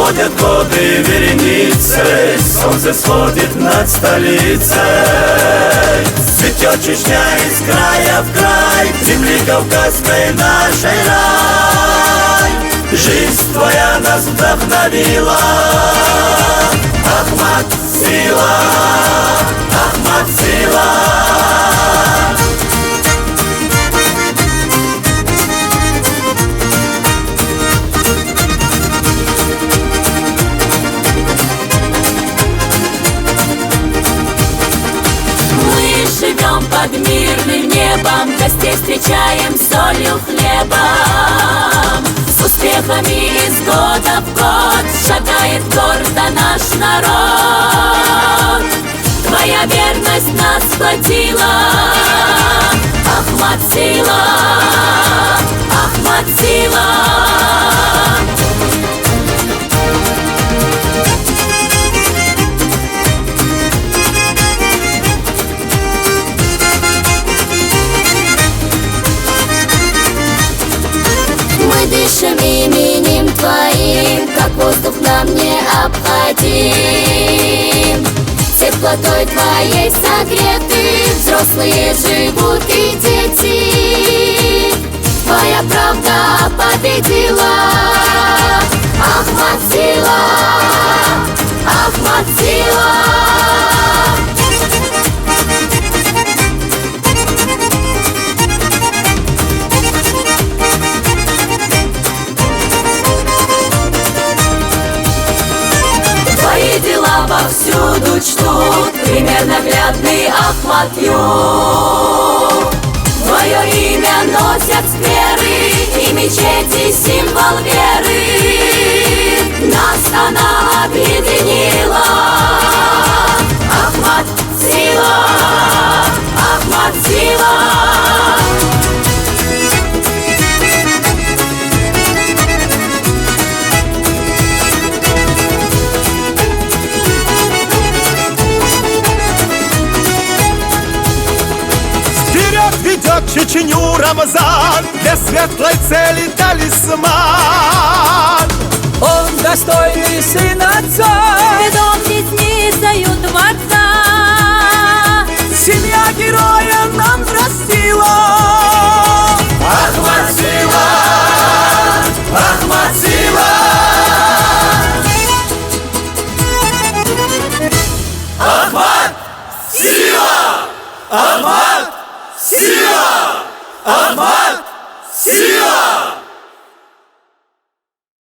Проходят годы вереницей, солнце сходит над столицей. Цветет Чечня из края в край, земли кавказской нашей рай. Жизнь твоя нас вдохновила, Ахмат, сила, Ахмат, сила. Живем под мирным небом, гостей встречаем солью, хлебом. С успехами из года в год шагает гордо наш народ. Твоя верность нас сплотила, Ахмат, сила, Ахмат, сила. Мы дышим именем Твоим, как воздух нам необходим. Теплотой Твоей согреты взрослые живут и дети. Твоя правда победила, Ахмат, сила, Ахмат, сила. Твои дела повсюду чтут, пример наглядный Ахмат-Ю. Твое имя носят скверы и мечети, символ веры. Нас она объединила, Ахмат, сила, Ахмат, сила. Ведет Чечню Рамазан, для светлой цели талисман. Он достойный сын отца, Дом деснится дворца. семья героя нам взрастила. Ахмат, сила, Ахмат, сила. Ахмат, сила, Ахмат, сила.